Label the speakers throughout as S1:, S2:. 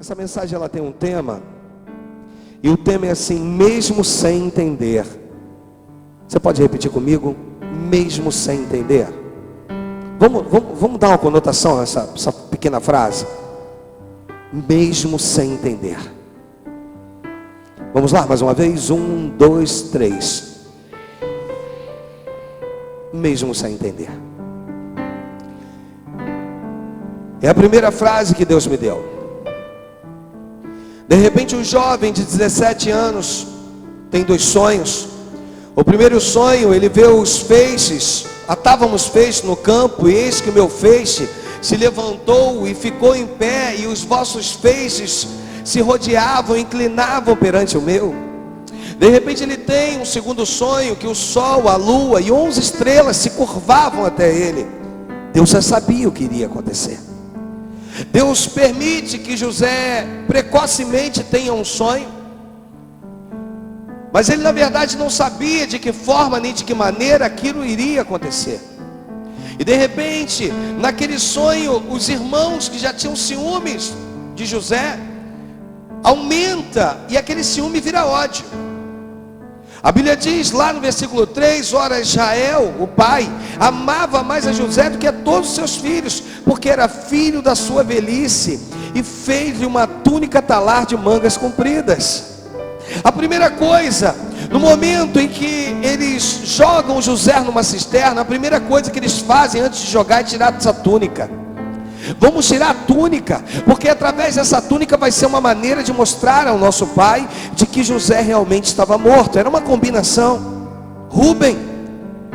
S1: Essa mensagem ela tem um tema, e o tema é assim: mesmo sem entender. Você pode repetir comigo? Mesmo sem entender. Vamos dar uma conotação a essa pequena frase. Mesmo sem entender. Vamos lá, mais uma vez. 1, 2, 3. Mesmo sem entender. É a primeira frase que Deus me deu. De repente um jovem de 17 anos tem 2 sonhos. O primeiro sonho, ele vê os feixes. Atávamos feixes no campo, e eis que o meu feixe se levantou e ficou em pé, e os vossos feixes se rodeavam, inclinavam perante o meu. De repente ele tem um segundo sonho, que o sol, a lua e 11 estrelas se curvavam até ele. Deus já sabia o que iria acontecer. Deus permite que José precocemente tenha um sonho, mas ele na verdade não sabia de que forma nem de que maneira aquilo iria acontecer. E de repente, naquele sonho, os irmãos que já tinham ciúmes de José aumenta, e aquele ciúme vira ódio. A Bíblia diz lá no versículo 3: ora, Israel, o pai, amava mais a José do que a todos os seus filhos, porque era filho da sua velhice, e fez-lhe uma túnica talar de mangas compridas. A primeira coisa, no momento em que eles jogam José numa cisterna, a primeira coisa que eles fazem antes de jogar é tirar essa túnica. Vamos tirar a túnica, porque através dessa túnica vai ser uma maneira de mostrar ao nosso pai de que José realmente estava morto. Era uma combinação. Rúben,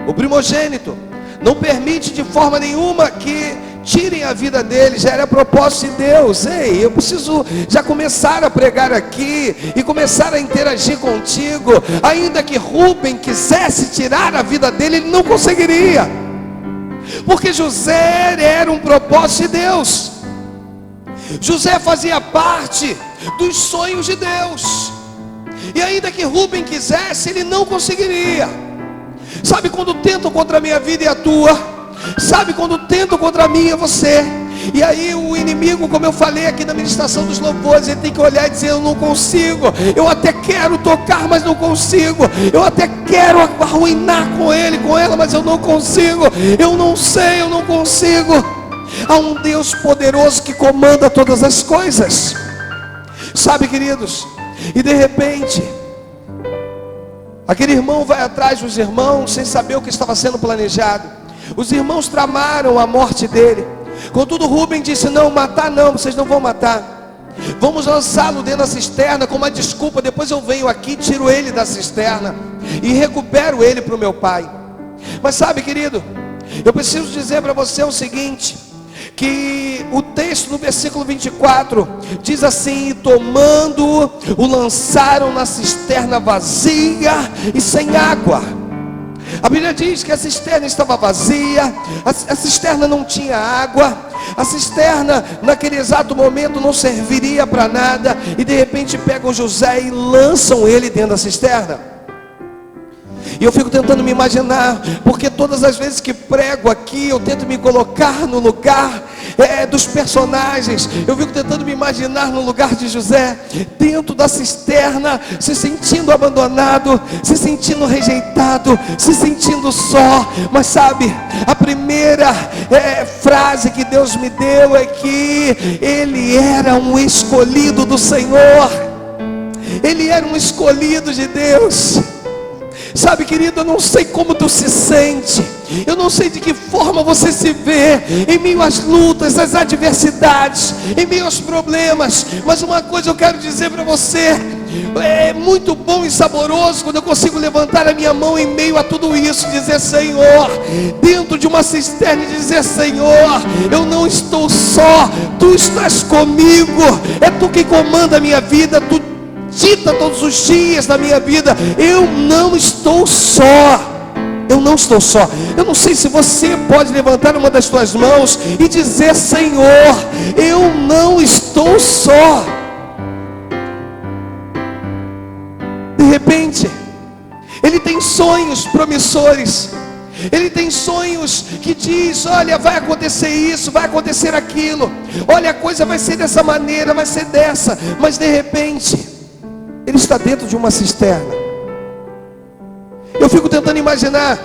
S1: o primogênito, não permite de forma nenhuma que tirem a vida dele. Já era propósito de Deus. Ei, eu preciso já começar a pregar aqui e começar a interagir contigo. Ainda que Rúben quisesse tirar a vida dele, ele não conseguiria, porque José era um propósito de Deus. José fazia parte dos sonhos de Deus, e ainda que Rúben quisesse, ele não conseguiria. Sabe quando tentam contra a minha vida e a tua? Sabe quando tentam contra mim e você? E aí o inimigo, como eu falei aqui na ministração dos louvores, ele tem que olhar e dizer: eu não consigo. Eu até quero tocar, mas não consigo. Eu até quero arruinar com ele, com ela, mas eu não consigo. Eu não sei, eu não consigo. Há um Deus poderoso que comanda todas as coisas. Sabe, queridos? E de repente, aquele irmão vai atrás dos irmãos sem saber o que estava sendo planejado. Os irmãos tramaram a morte dele. Contudo, Rúben disse: não, matar não, vocês não vão matar. Vamos lançá-lo dentro da cisterna com uma desculpa. Depois eu venho aqui, tiro ele da cisterna e recupero ele para o meu pai. Mas sabe, querido, eu preciso dizer para você o seguinte: que o texto no versículo 24 diz assim: tomando-o, o lançaram na cisterna vazia e sem água. A Bíblia diz que a cisterna estava vazia, a cisterna não tinha água, a cisterna naquele exato momento não serviria para nada. E de repente pegam José e lançam ele dentro da cisterna. E eu fico tentando me imaginar, porque todas as vezes que prego aqui, eu tento me colocar no lugar dos personagens. Eu fico tentando me imaginar no lugar de José, dentro da cisterna, se sentindo abandonado, se sentindo rejeitado, se sentindo só. Mas sabe, a primeira frase que Deus me deu é que ele era um escolhido do Senhor. Ele era um escolhido de Deus. Sabe, querido, eu não sei como tu se sente, eu não sei de que forma você se vê em meio às lutas, às adversidades, em meio aos problemas, mas uma coisa eu quero dizer para você: é muito bom e saboroso quando eu consigo levantar a minha mão em meio a tudo isso, dizer: Senhor, dentro de uma cisterna, e dizer: Senhor, eu não estou só, tu estás comigo, é tu quem comanda a minha vida, tu dita todos os dias da minha vida. Eu não estou só. Eu não estou só. Eu não sei se você pode levantar uma das suas mãos e dizer: Senhor, eu não estou só. De repente, ele tem sonhos promissores. Ele tem sonhos que diz: olha, vai acontecer isso, vai acontecer aquilo, olha, a coisa vai ser dessa maneira, vai ser dessa. Mas de repente, ele está dentro de uma cisterna. Eu fico tentando imaginar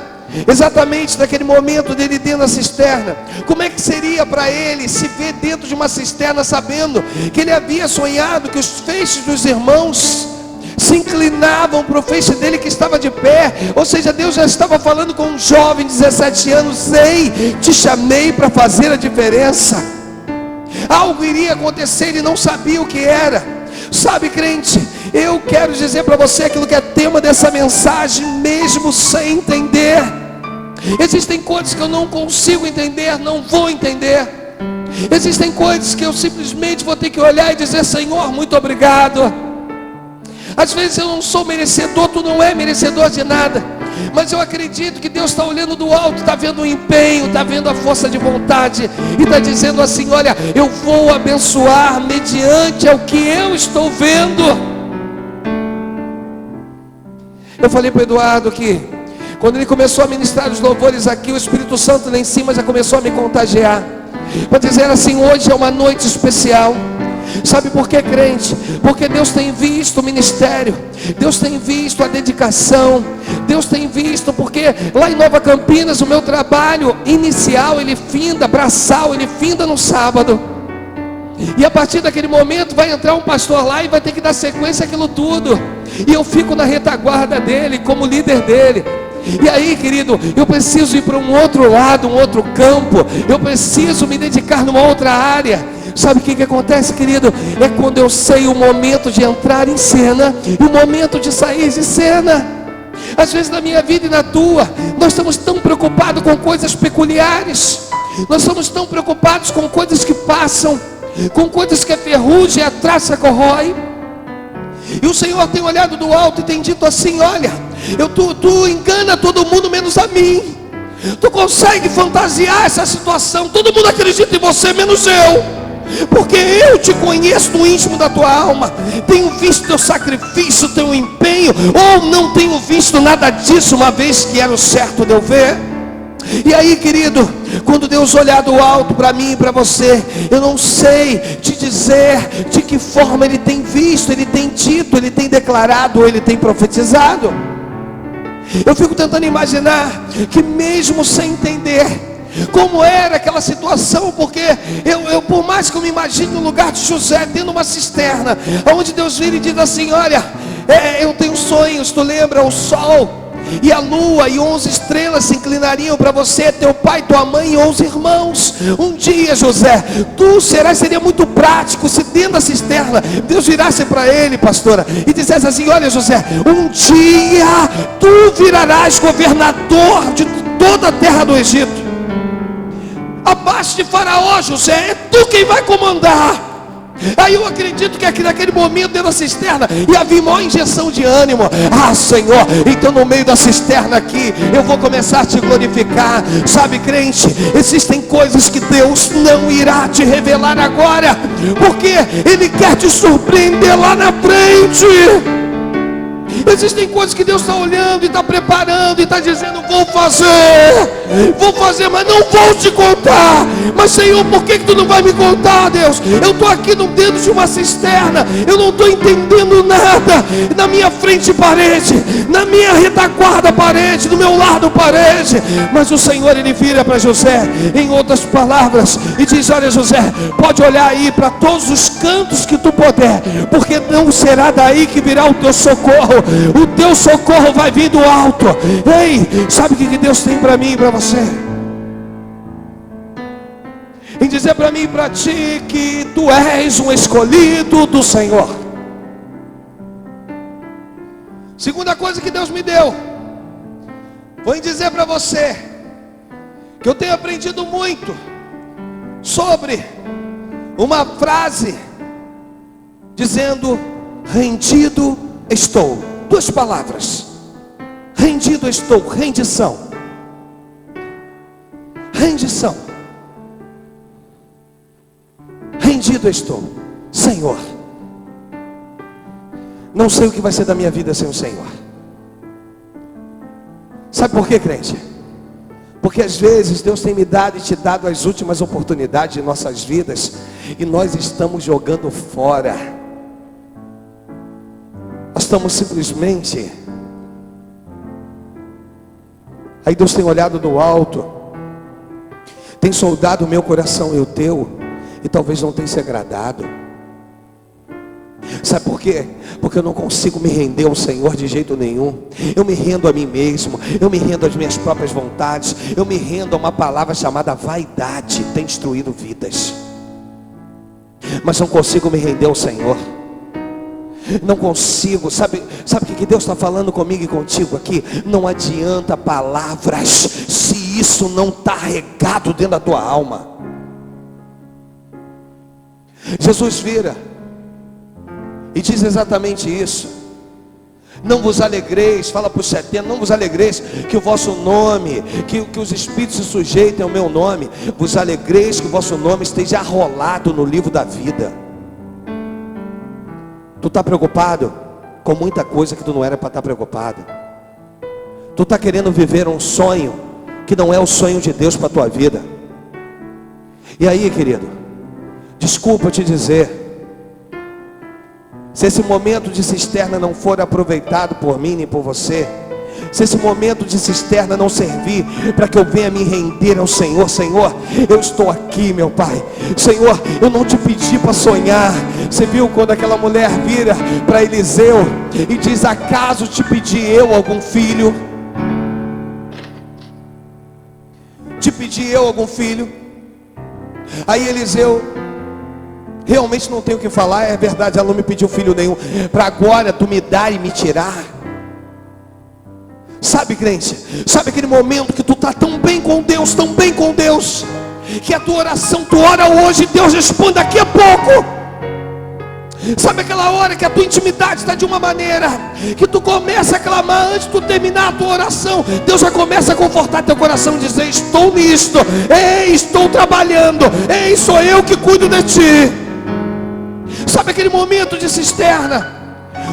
S1: exatamente naquele momento dele dentro da cisterna, como é que seria para ele se ver dentro de uma cisterna, sabendo que ele havia sonhado que os feixes dos irmãos se inclinavam para o feixe dele que estava de pé. Ou seja, Deus já estava falando com um jovem de 17 anos: ei, te chamei para fazer a diferença. Algo iria acontecer, ele não sabia o que era. Sabe, crente, eu quero dizer para você aquilo que é tema dessa mensagem, mesmo sem entender. Existem coisas que eu não consigo entender, não vou entender. Existem coisas que eu simplesmente vou ter que olhar e dizer: Senhor, muito obrigado. Às vezes eu não sou merecedor, tu não é merecedor de nada, mas eu acredito que Deus está olhando do alto, está vendo o empenho, está vendo a força de vontade, e está dizendo assim: olha, eu vou abençoar mediante ao que eu estou vendo. Eu falei para o Eduardo que quando ele começou a ministrar os louvores aqui, o Espírito Santo lá em cima já começou a me contagiar, para dizer assim: hoje é uma noite especial. Sabe por quê, crente? Porque Deus tem visto o ministério, Deus tem visto a dedicação, Deus tem visto, porque lá em Nova Campinas o meu trabalho inicial, ele finda, braçal, ele finda no sábado. E a partir daquele momento vai entrar um pastor lá e vai ter que dar sequência àquilo tudo. E eu fico na retaguarda dele, como líder dele. E aí, querido, eu preciso ir para um outro lado, um outro campo. Eu preciso me dedicar numa outra área. Sabe o que acontece, querido? É quando eu sei o momento de entrar em cena e o momento de sair de cena. Às vezes na minha vida e na tua, nós estamos tão preocupados com coisas peculiares. Nós estamos tão preocupados com coisas que passam, com coisas que a ferrugem, a traça corrói. E o Senhor tem olhado do alto e tem dito assim: olha, tu engana todo mundo menos a mim. Tu consegue fantasiar essa situação, todo mundo acredita em você menos eu, porque eu te conheço no íntimo da tua alma. Tenho visto teu sacrifício, teu empenho, ou não tenho visto nada disso, uma vez que era o certo de eu ver. E aí, querido, quando Deus olhar do alto para mim e para você, eu não sei te dizer de que forma Ele tem visto, Ele tem dito, Ele tem declarado, ou Ele tem profetizado. Eu fico tentando imaginar que mesmo sem entender como era aquela situação, porque eu por mais que eu me imagine no lugar de José, tendo uma cisterna, onde Deus vira e diz assim: olha, eu tenho sonhos, tu lembra? O sol e a lua e 11 estrelas se inclinariam para você, teu pai, tua mãe e 11 irmãos. Um dia, José, seria muito prático se dentro da cisterna Deus virasse para ele, pastora, e dissesse assim: olha, José, um dia tu virarás governador de toda a terra do Egito. Abaixo de Faraó, José, é tu quem vai comandar. Aí eu acredito que aqui naquele momento dentro da cisterna ia havia maior injeção de ânimo. Ah, Senhor, então no meio da cisterna aqui eu vou começar a te glorificar. Sabe, crente, existem coisas que Deus não irá te revelar agora, porque Ele quer te surpreender lá na frente. Existem coisas que Deus está olhando e está preparando e está dizendo: vou fazer, mas não vou te contar. Mas Senhor, por que tu não vai me contar, Deus? Eu estou aqui dentro de uma cisterna, eu não estou entendendo nada. Na minha frente parede, na minha retaguarda parede, no meu lado parede. Mas o Senhor, Ele vira para José, em outras palavras, e diz: olha, José, pode olhar aí para todos os cantos que tu puder, porque não será daí que virá o teu socorro. O teu socorro vai vir do alto. Ei, sabe o que Deus tem para mim e para você? Em dizer para mim e para ti que tu és um escolhido do Senhor. Segunda coisa que Deus me deu, vou dizer para você que eu tenho aprendido muito sobre uma frase dizendo: rendido estou. Duas palavras: rendido estou, rendição. Rendição. Rendido estou. Senhor, não sei o que vai ser da minha vida sem o Senhor. Sabe por quê, crente? Porque às vezes Deus tem me dado e te dado as últimas oportunidades de nossas vidas, e nós estamos jogando fora. Nós estamos simplesmente... Aí Deus tem olhado do alto, tem soldado o meu coração e o teu, e talvez não tenha se agradado. Sabe por quê? Porque eu não consigo me render ao Senhor de jeito nenhum. Eu me rendo a mim mesmo, eu me rendo às minhas próprias vontades, eu me rendo a uma palavra chamada vaidade. Tem destruído vidas, mas não consigo me render ao Senhor. Não consigo. Sabe o que Deus está falando comigo e contigo aqui? Não adianta palavras se isso não está regado dentro da tua alma. Jesus vira e diz exatamente isso. Não vos alegreis, fala para os 70, não vos alegreis que o vosso nome, que os espíritos se sujeitem ao meu nome. Vos alegreis que o vosso nome esteja arrolado no livro da vida. Tu está preocupado com muita coisa que tu não era para estar preocupado. Tu está querendo viver um sonho que não é o sonho de Deus para a tua vida. E aí, querido, desculpa te dizer, se esse momento de cisterna não for aproveitado por mim nem por você, se esse momento de cisterna não servir para que eu venha me render ao Senhor: Senhor, eu estou aqui, meu Pai. Senhor, eu não te pedi para sonhar. Você viu quando aquela mulher vira para Eliseu e diz: acaso te pedi eu algum filho? Te pedi eu algum filho? Aí Eliseu: realmente não tenho o que falar, é verdade, ela não me pediu filho nenhum. Para agora tu me dar e me tirar. Sabe, crente, sabe aquele momento que tu está tão bem com Deus, que a tua oração, tu ora hoje, Deus responde daqui a pouco. Sabe aquela hora que a tua intimidade está de uma maneira, que tu começa a clamar antes de tu terminar a tua oração, Deus já começa a confortar teu coração e dizer: estou nisto, ei, estou trabalhando, ei, sou eu que cuido de ti. Sabe aquele momento de cisterna?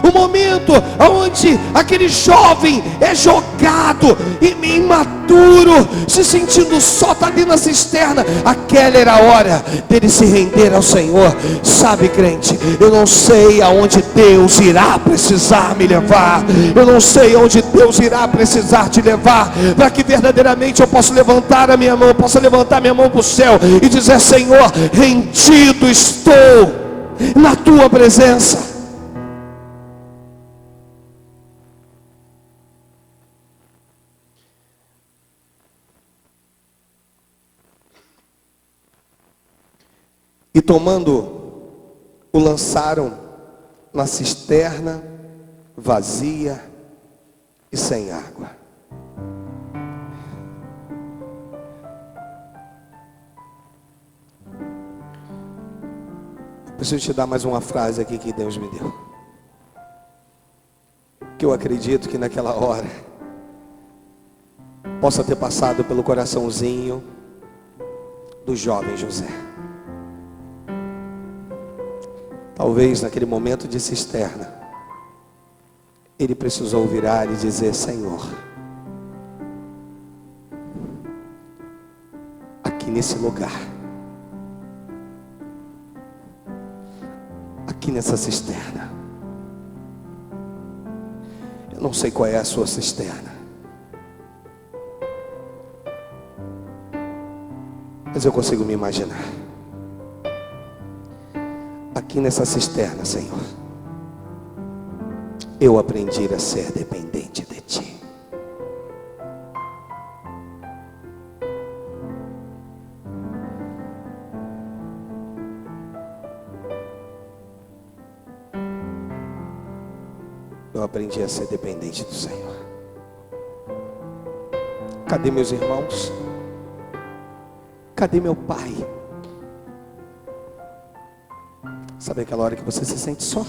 S1: O momento onde aquele jovem é jogado, imaturo, se sentindo só, está dentro da cisterna. Aquela era a hora dele se render ao Senhor. Sabe, crente, eu não sei aonde Deus irá precisar me levar. Eu não sei aonde Deus irá precisar te levar, para que verdadeiramente eu possa levantar a minha mão, para o céu e dizer: Senhor, rendido estou na tua presença. E tomando, o lançaram na cisterna vazia e sem água. Preciso te dar mais uma frase aqui que Deus me deu, que eu acredito que naquela hora possa ter passado pelo coraçãozinho do jovem José. Talvez naquele momento de cisterna, ele precisou virar e dizer: Senhor, aqui nesse lugar, aqui nessa cisterna, eu não sei qual é a sua cisterna, mas eu consigo me imaginar. Aqui nessa cisterna, Senhor, eu aprendi a ser dependente de Ti. Eu aprendi a ser dependente do Senhor. Cadê meus irmãos? Cadê meu pai? Sabe aquela hora que você se sente só?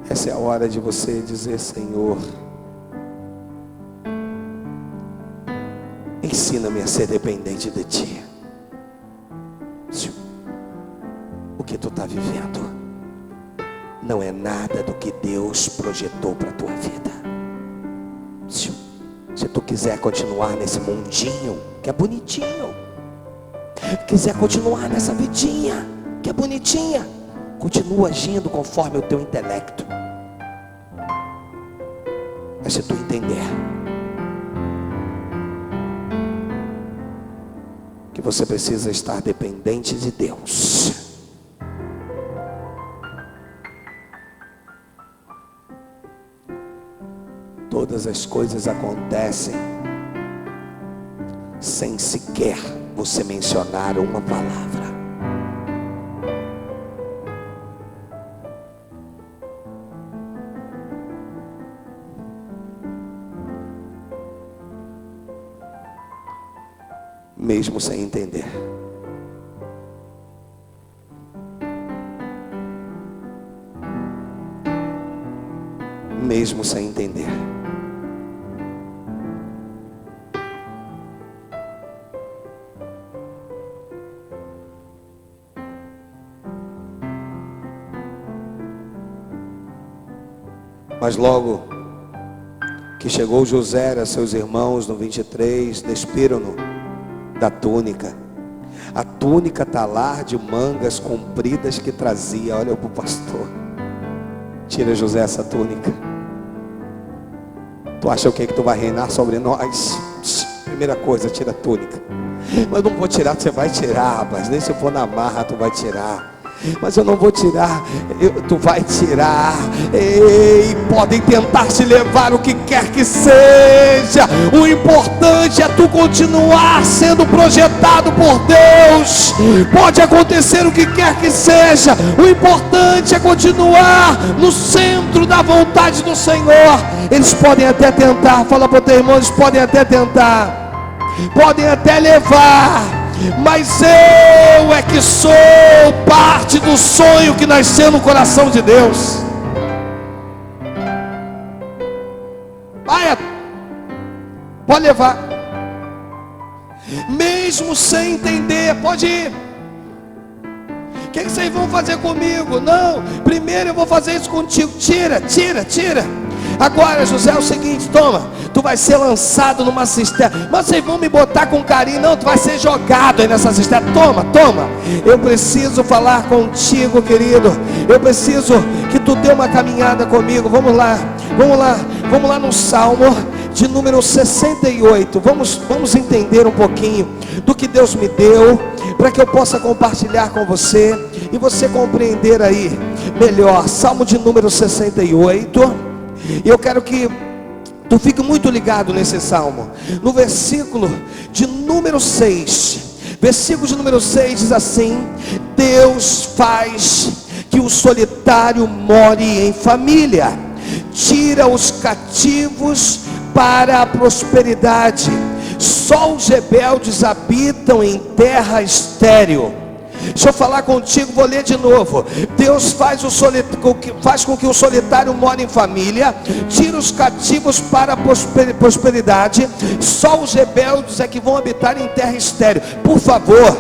S1: Essa é a hora de você dizer: Senhor, ensina-me a ser dependente de Ti. O que tu está vivendo não é nada do que Deus projetou para a tua vida. Se tu quiser continuar nesse mundinho que é bonitinho, quiser continuar nessa vidinha que é bonitinha, continua agindo conforme o teu intelecto. Mas se tu entender que você precisa estar dependente de Deus, todas as coisas acontecem sem sequer você mencionar uma palavra. Mesmo sem entender. Mesmo sem entender. Mas logo que chegou José a seus irmãos no 23, despiram-no da túnica, a túnica talar de mangas compridas que trazia. Olha para o pastor, tira José essa túnica. Tu acha o que tu vai reinar sobre nós? Primeira coisa, tira a túnica. Mas não vou tirar, você vai tirar, rapaz. Nem se for na marra tu vai tirar. Mas eu não vou tirar, tu vai tirar. Ei, podem tentar te levar o que quer que seja. O importante é tu continuar sendo projetado por Deus. Pode acontecer o que quer que seja. O importante é continuar no centro da vontade do Senhor. Eles podem até tentar, fala para o teu irmão, eles podem até tentar, podem até levar, mas eu é que sou parte do sonho que nasceu no coração de Deus. Vai, pode levar, mesmo sem entender, pode ir. O que vocês vão fazer comigo? Não, primeiro eu vou fazer isso contigo. Tira. Agora, José, é o seguinte, toma, tu vai ser lançado numa cisterna. Mas vocês vão me botar com carinho? Não, tu vai ser jogado aí nessa cisterna. Toma. Eu preciso falar contigo, querido. Eu preciso que tu dê uma caminhada comigo. Vamos lá no Salmo de número 68. Vamos entender um pouquinho do que Deus me deu, para que eu possa compartilhar com você e você compreender aí melhor. Salmo de número 68. E eu quero que tu fique muito ligado nesse salmo. No versículo de número 6. Versículo de número 6 diz assim: Deus faz que o solitário more em família, tira os cativos para a prosperidade. Só os rebeldes habitam em terra estéril. Deixa eu falar contigo, vou ler de novo. Deus faz com que o solitário more em família, tira os cativos para a prosperidade. Só os rebeldes é que vão habitar em terra estéril. Por favor,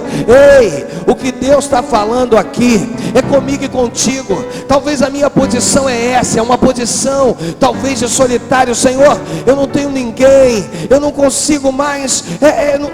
S1: ei, o que Deus está falando aqui é comigo e contigo. Talvez a minha posição é essa, é uma posição talvez de solitário. Senhor, eu não tenho ninguém, eu não consigo mais,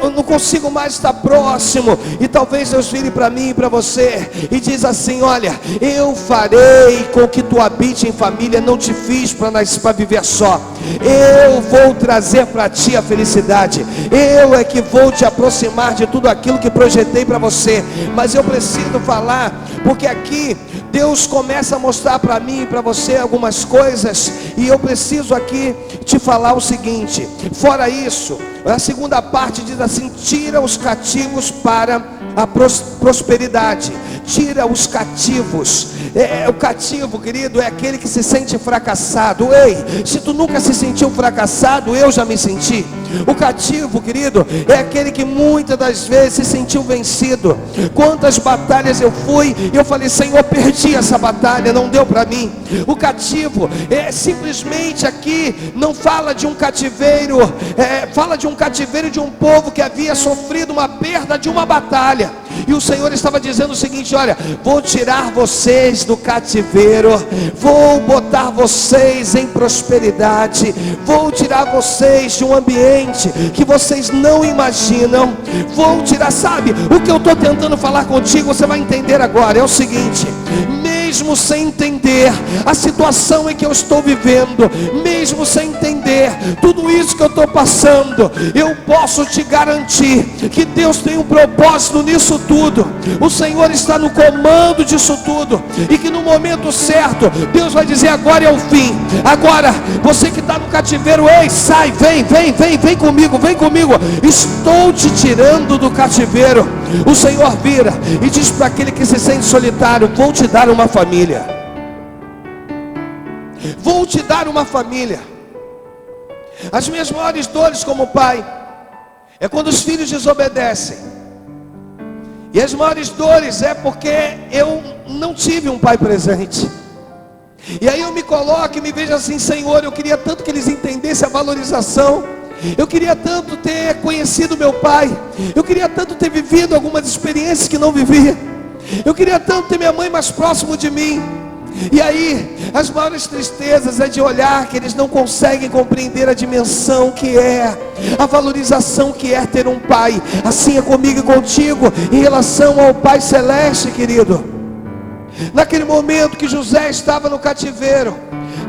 S1: eu não consigo mais estar próximo. E talvez Deus vire para mim e para você e diz assim: olha, eu farei com que tu habite em família. Não te fiz para viver só. Eu vou trazer para ti a felicidade. Eu é que vou te aproximar de tudo aquilo que projetei para você. Mas eu preciso falar, porque aqui Deus começa a mostrar para mim e para você algumas coisas, e eu preciso aqui te falar o seguinte. Fora isso, a segunda parte diz assim: tira os cativos para a prosperidade. Tira os cativos. O cativo, querido, é aquele que se sente fracassado. Ei, se tu nunca se sentiu fracassado, eu já me senti. O cativo, querido, é aquele que muitas das vezes se sentiu vencido. Quantas batalhas eu fui e eu falei: Senhor, perdi essa batalha, não deu para mim. O cativo é simplesmente aqui, não fala de um cativeiro, fala de um cativeiro de um povo que havia sofrido uma perda de uma batalha. E o Senhor estava dizendo o seguinte: olha, vou tirar vocês do cativeiro, vou botar vocês em prosperidade, vou tirar vocês de um ambiente que vocês não imaginam, vou tirar, sabe, o que eu estou tentando falar contigo, você vai entender agora, é o seguinte: mesmo sem entender a situação em que eu estou vivendo, mesmo sem entender tudo isso que eu estou passando, eu posso te garantir que Deus tem um propósito nisso tudo. O Senhor está no comando disso tudo, e que no momento certo Deus vai dizer: agora é o fim. Agora, você que está no cativeiro, ei, sai, vem comigo, estou te tirando do cativeiro. O Senhor vira e diz para aquele que se sente solitário: vou te dar uma família, vou te dar uma família. As minhas maiores dores como pai é quando os filhos desobedecem, e as maiores dores é porque eu não tive um pai presente. E aí eu me coloco e me vejo assim: Senhor, eu queria tanto que eles entendessem a valorização, eu queria tanto ter conhecido meu pai, eu queria tanto ter vivido algumas experiências que não vivia, eu queria tanto ter minha mãe mais próximo de mim. E aí, as maiores tristezas é de olhar que eles não conseguem compreender a dimensão que é, a valorização que é ter um pai. Assim é comigo e contigo em relação ao Pai Celeste, querido. Naquele momento que José estava no cativeiro,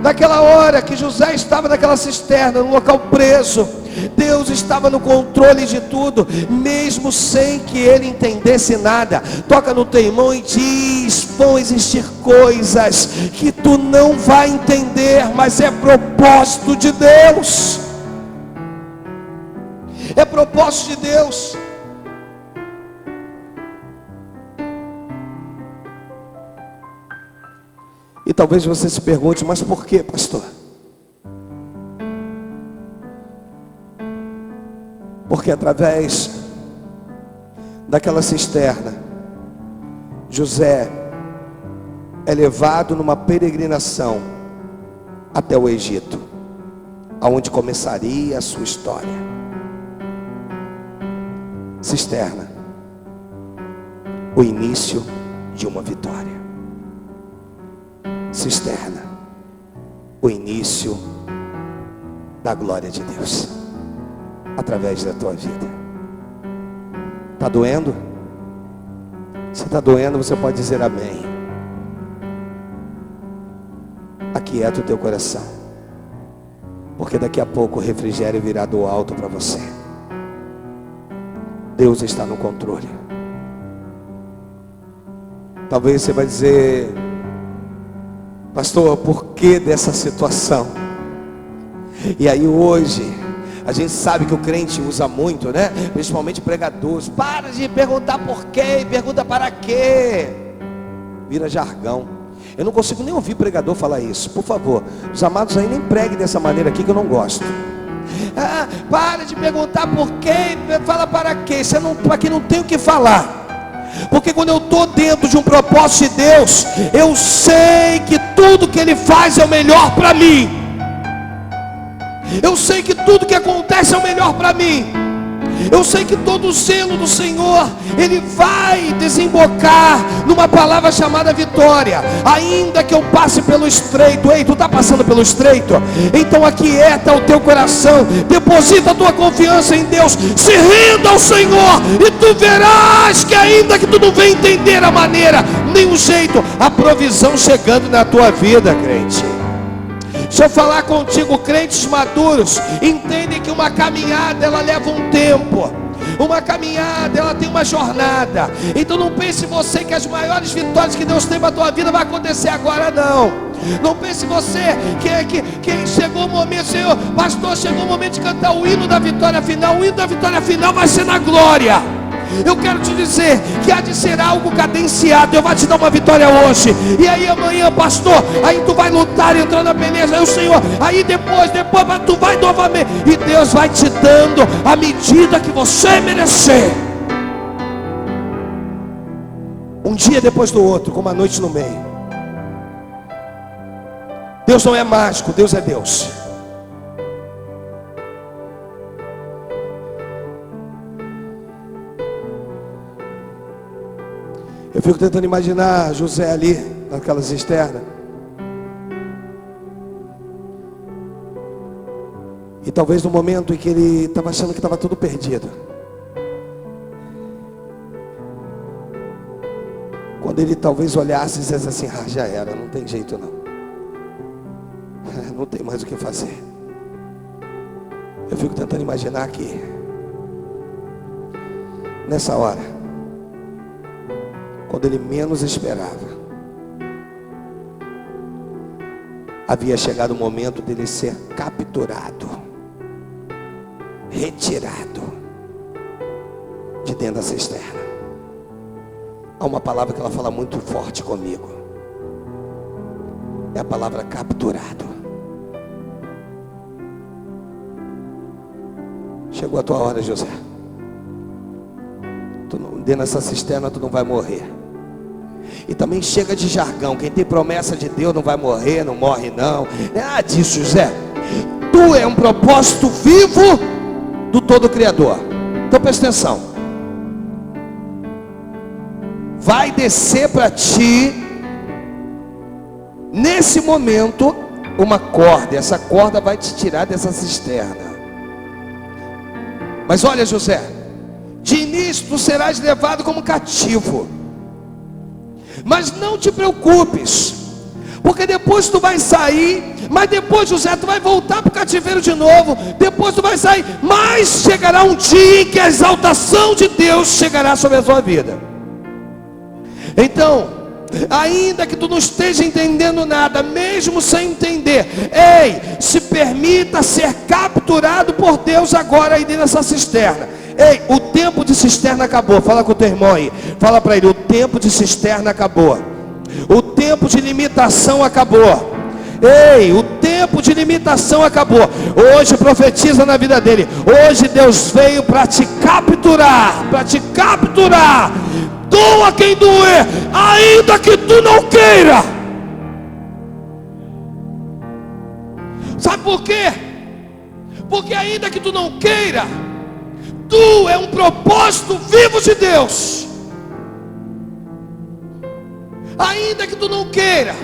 S1: naquela hora que José estava naquela cisterna, no local preso, Deus estava no controle de tudo, mesmo sem que ele entendesse nada. Toca no teu irmão e diz: vão existir coisas que tu não vai entender, mas é propósito de Deus. É propósito de Deus. E talvez você se pergunte: mas por que, pastor? Porque através daquela cisterna, José é levado numa peregrinação até o Egito, aonde começaria a sua história. Cisterna, o início de uma vitória. Cisterna, o início da glória de Deus através da tua vida. Está doendo? Se está doendo, você pode dizer amém. Aquieta o teu coração, porque daqui a pouco o refrigério virá do alto para você. Deus está no controle. Talvez você vai dizer: pastor, por que dessa situação? E aí hoje, a gente sabe que o crente usa muito, né? Principalmente pregadores: para de perguntar por quê, pergunta para quê. Vira jargão. Eu não consigo nem ouvir pregador falar isso. Por favor, os amados aí nem preguem dessa maneira aqui, que eu não gosto. Para de perguntar por quê, fala para quê. Você não, para quem não tem o que falar. Porque quando eu estou dentro de um propósito de Deus, eu sei que tudo que Ele faz é o melhor para mim. Eu sei que tudo que acontece é o melhor para mim. Eu sei que todo o zelo do Senhor, Ele vai desembocar numa palavra chamada vitória. Ainda que eu passe pelo estreito. Ei, tu está passando pelo estreito? Então aquieta o teu coração, deposita a tua confiança em Deus, se renda ao Senhor, e tu verás que ainda que tu não venha entender a maneira, nem o jeito, a provisão chegando na tua vida, crente. Deixa eu falar contigo: crentes maduros entendem que uma caminhada, ela leva um tempo. Uma caminhada, ela tem uma jornada. Então não pense você que as maiores vitórias que Deus tem para a tua vida vai acontecer agora, não. Não pense você que chegou o momento: Senhor, pastor, chegou o momento de cantar o hino da vitória final. O hino da vitória final vai ser na glória. Eu quero te dizer que há de ser algo cadenciado. Eu vou te dar uma vitória hoje, e aí amanhã, pastor, aí tu vai lutar e entrar na beleza. Aí o Senhor, aí depois tu vai novamente, e Deus vai te dando a medida que você merecer. Um dia depois do outro, como a noite no meio. Deus não é mágico, Deus é Deus. Eu fico tentando imaginar José ali, naquela cisterna. E talvez no momento em que ele estava achando que estava tudo perdido, quando ele talvez olhasse e dissesse assim: ah, já era, não tem jeito não, não tem mais o que fazer. Eu fico tentando imaginar que nessa hora, quando ele menos esperava, havia chegado o momento dele ser capturado, retirado de dentro da cisterna. Há uma palavra que ela fala muito forte comigo. É a palavra capturado. Chegou a tua hora, José. Dentro dessa cisterna tu não vai morrer. E também chega de jargão. Quem tem promessa de Deus não vai morrer, não morre não. Ah, disso, José. Tu é um propósito vivo do todo Criador. Então presta atenção. Vai descer para ti, nesse momento, uma corda. Essa corda vai te tirar dessa cisterna. Mas olha, José, de início tu serás levado como cativo. Mas não te preocupes, porque depois tu vai sair. Mas depois, José, tu vai voltar para o cativeiro de novo. Depois tu vai sair. Mas chegará um dia em que a exaltação de Deus chegará sobre a sua vida. Então, ainda que tu não esteja entendendo nada, mesmo sem entender, ei, se permita ser capturado por Deus agora aí dentro dessa cisterna. Ei, o tempo de cisterna acabou. Fala com o teu irmão aí. Fala para ele: o tempo de cisterna acabou. O tempo de limitação acabou. Ei, o tempo de limitação acabou. Hoje profetiza na vida dele. Hoje Deus veio para te capturar. Para te capturar. Doa quem doer, ainda que tu não queira. Sabe por quê? Porque ainda que tu não queira, tu é um propósito vivo de Deus. Ainda que tu não queira,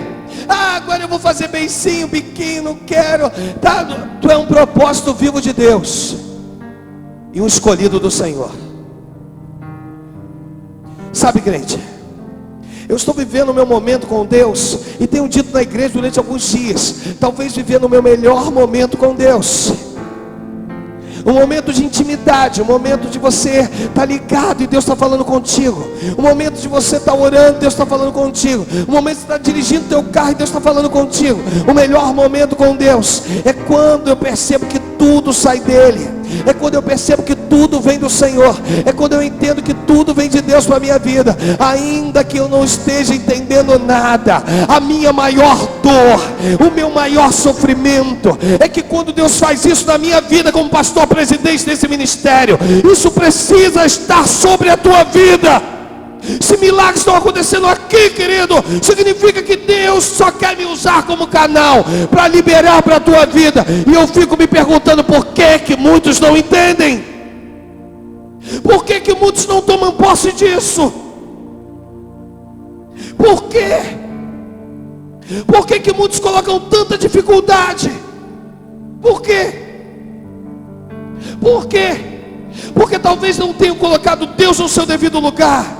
S1: ah, agora eu vou fazer beicinho, biquinho, não quero, tá? Tu é um propósito vivo de Deus e um escolhido do Senhor. Sabe, crente, eu estou vivendo o meu momento com Deus, e tenho dito na igreja durante alguns dias, talvez vivendo o meu melhor momento com Deus. Um momento de intimidade, um momento de você estar ligado e Deus está falando contigo. Um momento de você estar orando, Deus está falando contigo. Um momento de você estar dirigindo o teu carro e Deus está falando contigo. O melhor momento com Deus é quando eu percebo que tudo sai dele. É quando eu percebo que tudo vem do Senhor. É quando eu entendo que tudo vem de Deus para a minha vida. Ainda que eu não esteja entendendo nada, a minha maior dor, o meu maior sofrimento é que quando Deus faz isso na minha vida como pastor presidente desse ministério, isso precisa estar sobre a tua vida. Se milagres estão acontecendo aqui, querido, significa que Deus só quer me usar como canal para liberar para a tua vida. E eu fico me perguntando por que muitos não entendem. Por que muitos não tomam posse disso? Por quê? Por que muitos colocam tanta dificuldade? Por quê? Por quê? Porque talvez não tenham colocado Deus no seu devido lugar.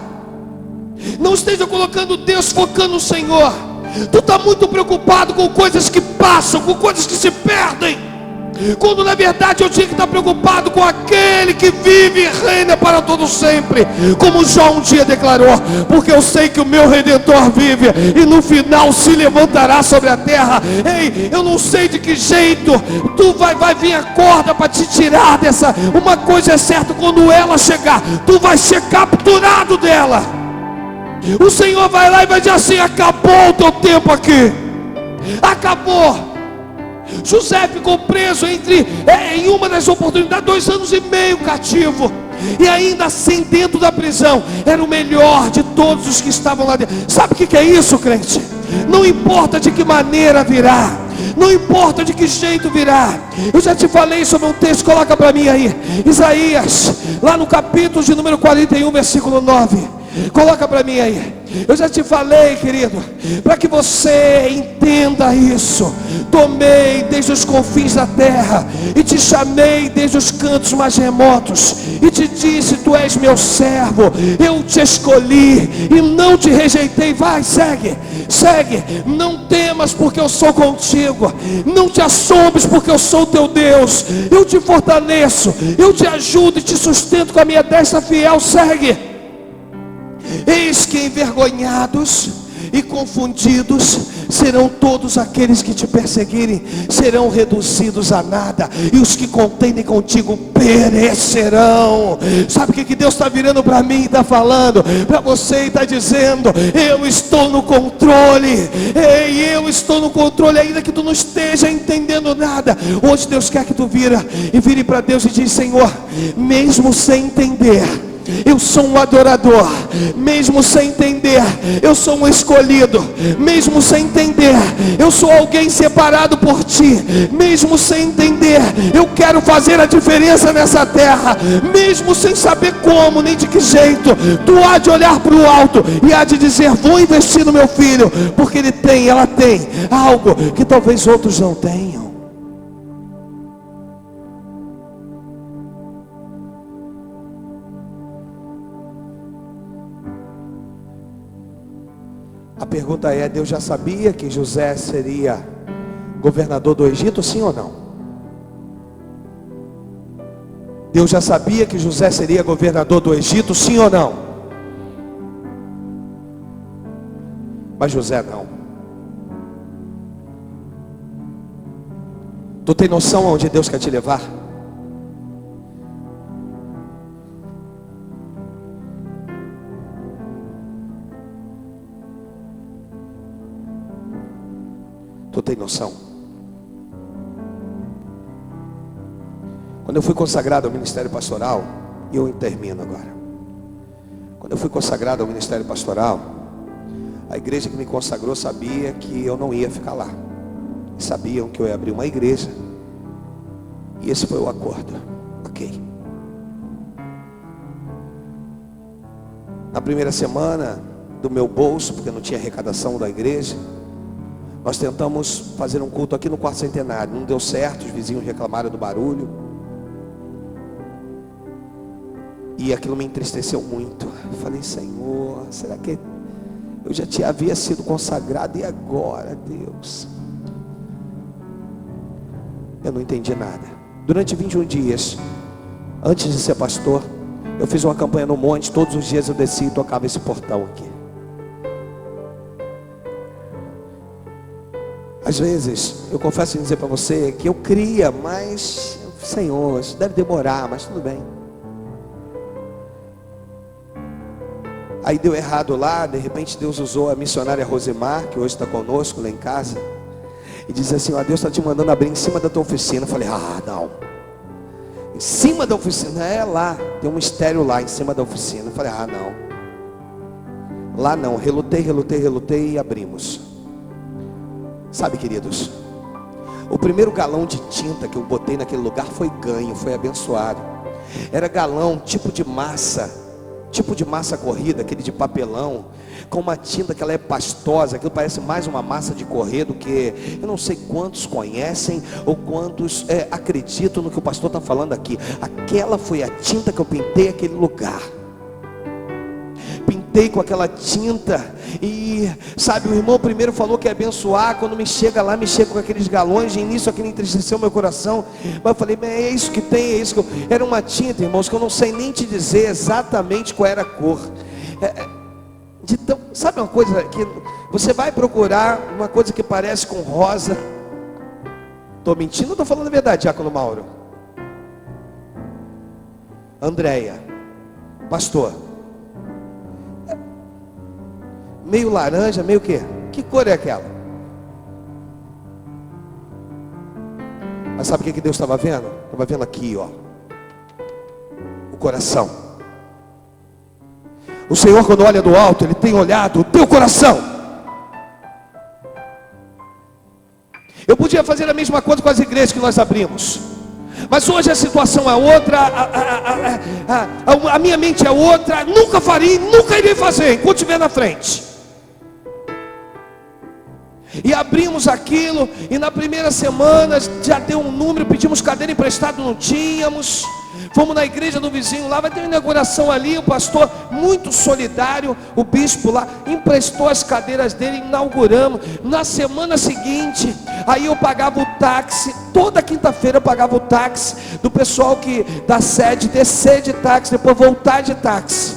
S1: Não esteja colocando Deus, focando no Senhor. Tu está muito preocupado com coisas que passam, com coisas que se perdem, quando na verdade eu tinha que estar preocupado com aquele que vive e reina para todo sempre, como Jó um dia declarou: porque eu sei que o meu Redentor vive e no final se levantará sobre a terra. Ei, eu não sei de que jeito tu vai vir a corda para te tirar dessa. Uma coisa é certa: quando ela chegar, tu vai ser capturado dela. O Senhor vai lá e vai dizer assim: acabou o teu tempo aqui, acabou. José ficou preso em uma das oportunidades 2 anos e meio cativo, e ainda assim dentro da prisão era o melhor de todos os que estavam lá dentro. Sabe o que é isso, crente? Não importa de que maneira virá, não importa de que jeito virá. Eu já te falei sobre um texto, coloca para mim aí, Isaías, lá no capítulo de número 41, versículo 9. Coloca para mim aí. Eu já te falei, querido, para que você entenda isso. Tomei desde os confins da terra e te chamei desde os cantos mais remotos e te disse: tu és meu servo, eu te escolhi e não te rejeitei. Vai, segue, segue. Não temas, porque eu sou contigo. Não te assombres, porque eu sou teu Deus. Eu te fortaleço, eu te ajudo e te sustento com a minha destra fiel. Segue. Eis que envergonhados e confundidos serão todos aqueles que te perseguirem, serão reduzidos a nada, e os que contendem contigo perecerão. Sabe o que Deus está virando para mim e está falando para você e está dizendo: eu estou no controle. Ei, eu estou no controle, ainda que tu não esteja entendendo nada. Hoje Deus quer que tu vire para Deus e diz: Senhor, mesmo sem entender, eu sou um adorador. Mesmo sem entender, eu sou um escolhido. Mesmo sem entender, eu sou alguém separado por ti. Mesmo sem entender, eu quero fazer a diferença nessa terra. Mesmo sem saber como nem de que jeito, tu há de olhar para o alto e há de dizer: vou investir no meu filho, porque ela tem algo que talvez outros não tenham. A pergunta é: Deus já sabia que José seria governador do Egito, sim ou não? Deus já sabia que José seria governador do Egito, sim ou não? Mas José não. Tu tem noção aonde Deus quer te levar? Tu tem noção? Quando eu fui consagrado ao ministério pastoral, e eu termino agora. Quando eu fui consagrado ao ministério pastoral, a igreja que me consagrou sabia que eu não ia ficar lá. Sabiam que eu ia abrir uma igreja. E esse foi o acordo. Ok. Na primeira semana, do meu bolso, porque não tinha arrecadação da igreja, nós tentamos fazer um culto aqui no quarto centenário. Não deu certo, os vizinhos reclamaram do barulho. E aquilo me entristeceu muito. Eu falei: Senhor, será que eu já havia sido consagrado e agora, Deus? Eu não entendi nada. Durante 21 dias, antes de ser pastor, eu fiz uma campanha no monte. Todos os dias eu descia e tocava esse portão aqui. Às vezes, eu confesso em dizer para você que eu queria, mas Senhor, isso deve demorar, mas tudo bem. Aí deu errado lá, de repente Deus usou a missionária Rosemar, que hoje está conosco lá em casa, e diz assim: ó, Deus está te mandando abrir em cima da tua oficina. Eu falei: ah, não. Em cima da oficina? É lá, tem um mistério lá em cima da oficina. Eu falei: ah, não. Lá não, relutei e abrimos. Sabe, queridos, o primeiro galão de tinta que eu botei naquele lugar foi ganho, foi abençoado. Era galão tipo de massa corrida, aquele de papelão, com uma tinta que ela é pastosa. Aquilo parece mais uma massa de correr do que... Eu não sei quantos conhecem ou quantos acreditam no que o pastor está falando aqui. Aquela foi a tinta que eu pintei aquele lugar. Pintei com aquela tinta. E sabe, o irmão primeiro falou que ia abençoar. Quando me chega lá, me chega com aqueles galões. De início aquilo entristeceu meu coração, mas eu falei: mas é isso que tem, é isso que eu... Era uma tinta, irmãos, que eu não sei nem te dizer exatamente qual era a cor. Sabe uma coisa que você vai procurar, uma coisa que parece com rosa. Estou mentindo ou estou falando a verdade, Diácono Mauro? Andréia, pastor, meio laranja, meio quê? Que cor é aquela? Mas sabe o que Deus estava vendo? Estava vendo aqui, ó, o coração. O Senhor, quando olha do alto, Ele tem olhado o teu coração. Eu podia fazer a mesma coisa com as igrejas que nós abrimos, mas hoje a situação é outra, a minha mente é outra, nunca faria, nunca irei fazer, enquanto estiver na frente. E abrimos aquilo, e na primeira semana já deu um número, pedimos cadeira emprestada, não tínhamos. Fomos na igreja do vizinho lá, vai ter uma inauguração ali, o pastor muito solidário, o bispo lá, emprestou as cadeiras dele, inauguramos. Na semana seguinte, aí eu pagava o táxi, toda quinta-feira eu pagava o táxi do pessoal que da sede, descer de táxi, depois voltar de táxi.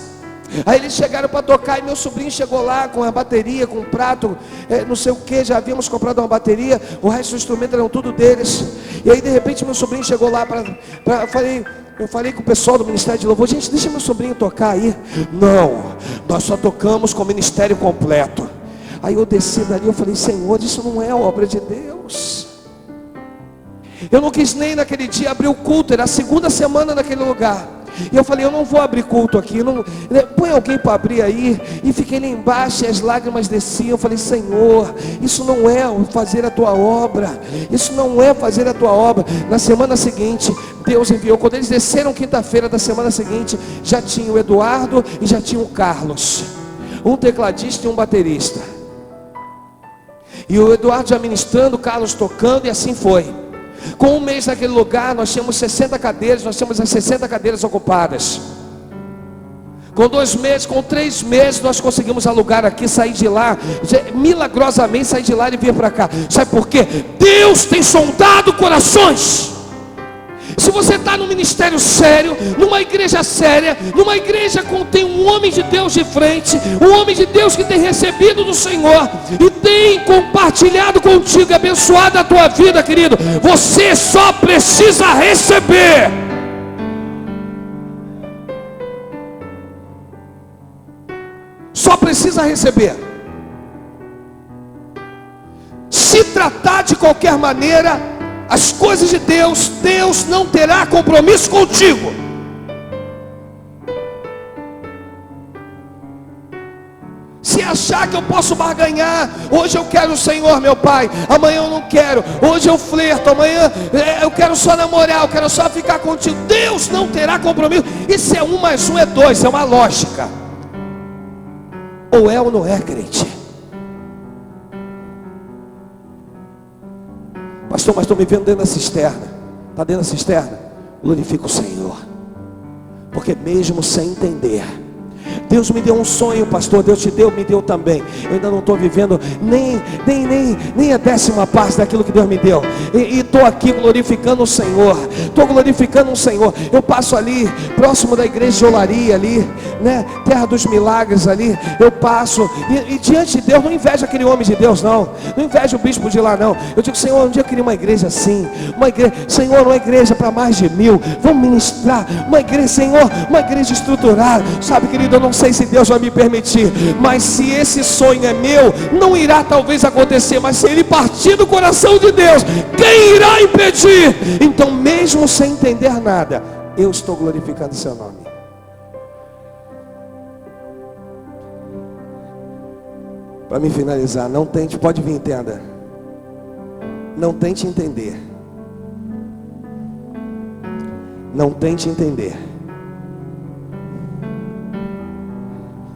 S1: Aí eles chegaram para tocar e meu sobrinho chegou lá com a bateria, com um prato, não sei o que, já havíamos comprado uma bateria, o resto dos instrumentos eram tudo deles. E aí de repente meu sobrinho chegou lá eu falei com o pessoal do Ministério de Louvor, gente, deixa meu sobrinho tocar aí. Não, nós só tocamos com o ministério completo. Aí eu desci dali, eu falei, Senhor, isso não é obra de Deus. Eu não quis nem naquele dia abrir o culto, era a segunda semana naquele lugar. E eu falei, eu não vou abrir culto aqui, não, põe alguém para abrir aí. E fiquei lá embaixo e as lágrimas desciam. Eu falei, Senhor, isso não é fazer a tua obra, isso não é fazer a tua obra. Na semana seguinte, Deus enviou, quando eles desceram quinta-feira da semana seguinte, já tinha o Eduardo e já tinha o Carlos, um tecladista e um baterista. E o Eduardo já ministrando, o Carlos tocando, e assim foi. Com um mês naquele lugar, nós tínhamos 60 cadeiras, nós tínhamos as 60 cadeiras ocupadas. Com 2 meses, com 3 meses, nós conseguimos alugar aqui, sair de lá, milagrosamente sair de lá e vir para cá. Sabe por quê? Deus tem sondado corações. Se você está num ministério sério, numa igreja séria, numa igreja que tem um homem de Deus de frente, um homem de Deus que tem recebido do Senhor e tem compartilhado contigo, abençoado a tua vida, querido, você só precisa receber. Só precisa receber. Se tratar de qualquer maneira as coisas de Deus, Deus não terá compromisso contigo. Se achar que eu posso barganhar, hoje eu quero o Senhor meu Pai, amanhã eu não quero, hoje eu flerto, amanhã eu quero só namorar, eu quero só ficar contigo, Deus não terá compromisso. Isso é 1 mais 1 é 2, é uma lógica. Ou é ou não é, crente? Pastor, mas estou me vendo dentro da cisterna. Está dentro da cisterna? Glorifica o Senhor. Porque mesmo sem entender, Deus me deu um sonho, pastor, Deus te deu, me deu também. Eu ainda não estou vivendo nem a 10ª parte daquilo que Deus me deu. E estou aqui glorificando o Senhor. Estou glorificando o Senhor. Eu passo ali, próximo da igreja de Olaria ali, né? Terra dos Milagres ali. Eu passo e diante de Deus, não invejo aquele homem de Deus, não. Não invejo o bispo de lá, não. Eu digo, Senhor, um dia eu queria uma igreja assim. Uma igreja, Senhor, uma igreja para mais de 1000. Vamos ministrar. Uma igreja, Senhor, uma igreja estruturada. Sabe, querido, eu não sei se Deus vai me permitir, mas se esse sonho é meu, não irá talvez acontecer, mas se ele partir do coração de Deus, quem irá impedir? Então mesmo sem entender nada, eu estou glorificando o seu nome. Para me finalizar, não tente, pode vir, entenda, não tente entender, não tente entender,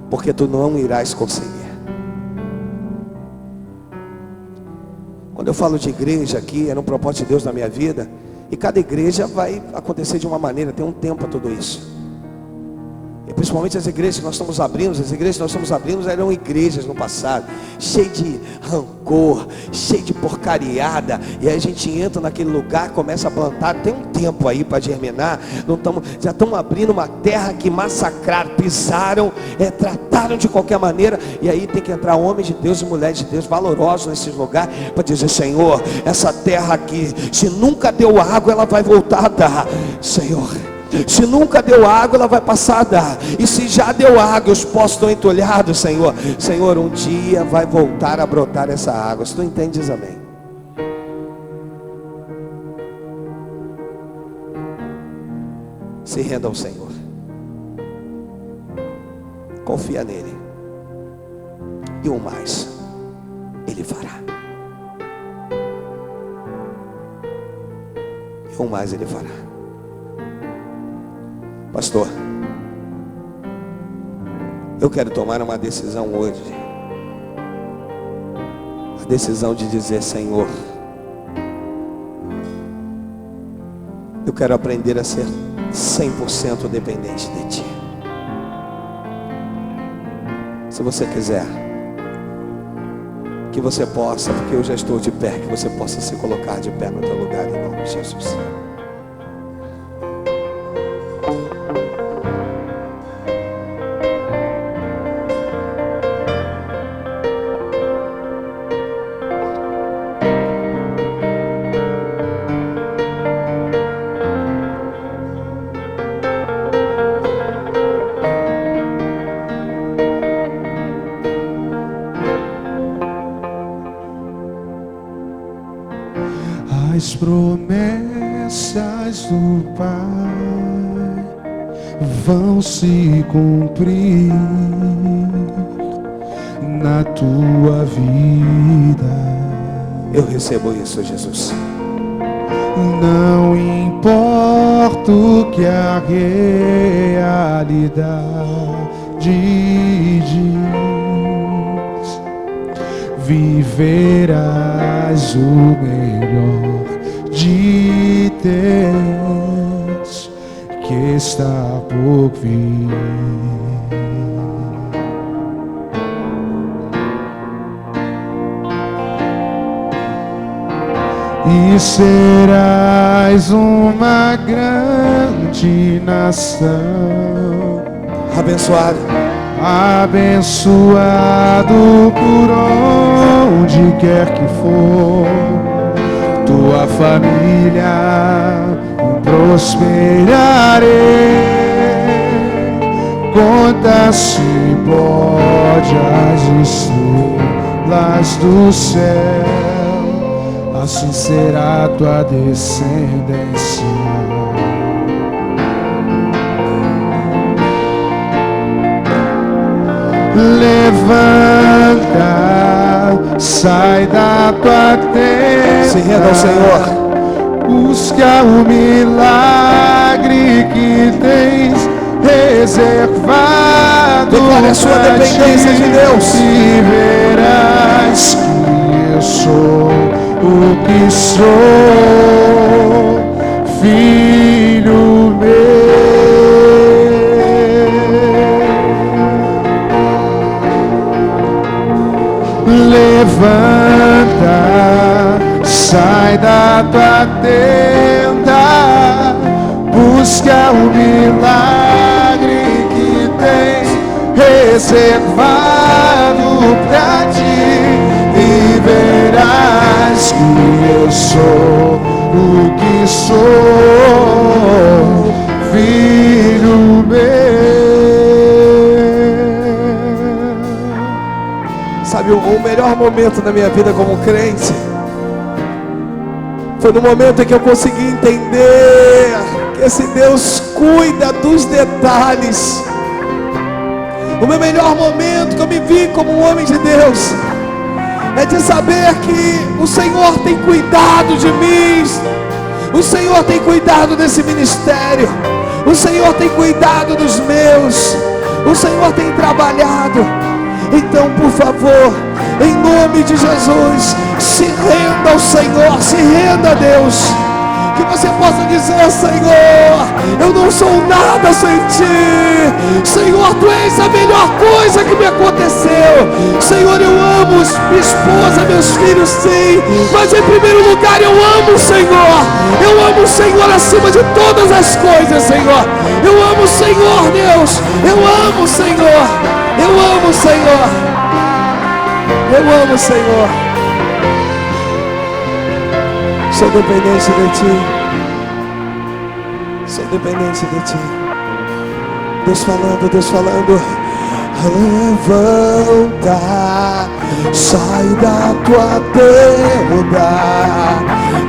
S1: porque tu não irás conseguir. Quando eu falo de igreja aqui, é no propósito de Deus na minha vida, e cada igreja vai acontecer de uma maneira, tem um tempo para tudo isso. E principalmente as igrejas que nós estamos abrindo, eram igrejas no passado, cheio de rancor, cheio de porcariada. E aí a gente entra naquele lugar, começa a plantar, tem um tempo aí para germinar. Já estamos abrindo uma terra que massacraram, pisaram, trataram de qualquer maneira. E aí tem que entrar homens de Deus e mulheres de Deus valorosos nesses lugares, para dizer, Senhor, essa terra aqui, se nunca deu água, ela vai voltar a dar. Senhor, se nunca deu água, ela vai passar a dar. E se já deu água, os poços estão entulhados, Senhor. Senhor, um dia vai voltar a brotar essa água. Se tu entendes, amém. Se renda ao Senhor. Confia nele. E o mais, Ele fará. e o mais Ele fará. Pastor, eu quero tomar uma decisão hoje. A decisão de dizer: Senhor, eu quero aprender a ser 100% dependente de Ti. Se você quiser, que você possa, porque eu já estou de pé, que você possa se colocar de pé no teu lugar, em nome de Jesus.
S2: As promessas do Pai vão se cumprir na tua vida.
S1: Eu recebo isso, Jesus.
S2: Não importa o que a realidade diz, viverás o melhor de Deus que está por vir. E serás uma grande nação,
S1: Abençoado.
S2: abençoado por onde quer que for. Tua família prosperarei, conta-se pode as estrelas do céu, assim será tua descendência. Levanta, sai da tua tenda,
S1: Se renda ao Senhor.
S2: busca o milagre que tens reservado.
S1: Declare a sua
S2: pra
S1: dependência
S2: ti,
S1: de Deus.
S2: e verás que eu sou o que sou, filho meu. Levanta, sai da tua tenda, busca o milagre que tens reservado pra ti, e verás que eu sou o que sou, filho meu.
S1: Sabe, o melhor momento da minha vida como crente foi no momento em que eu consegui entender que esse Deus cuida dos detalhes. O meu melhor momento que eu me vi como um homem de Deus é de saber que o Senhor tem cuidado de mim, o Senhor tem cuidado desse ministério, o Senhor tem cuidado dos meus, o Senhor tem trabalhado. Então, por favor, em nome de Jesus, se renda ao Senhor, se renda a Deus. Que você possa dizer: Senhor, eu não sou nada sem Ti. Senhor, Tu és a melhor coisa que me aconteceu. Senhor, eu amo minha esposa, meus filhos, sim, mas em primeiro lugar eu amo o Senhor. Eu amo o Senhor acima de todas as coisas, Senhor. Eu amo o Senhor, Deus. Eu amo o Senhor. Eu amo o Senhor. Eu amo o Senhor. Sou dependente de Ti. Sou dependente de Ti. Deus falando, Deus falando. Levanta, sai da tua tenda,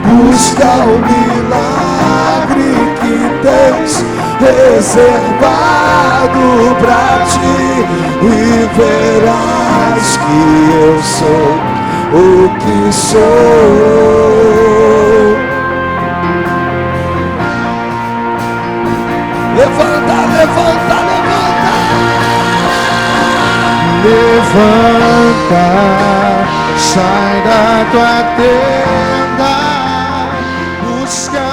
S1: busca o milagre que tens reservado pra ti, e verás que eu sou o que sou. Levanta, levanta,
S2: levanta, sai da tua tenda, busca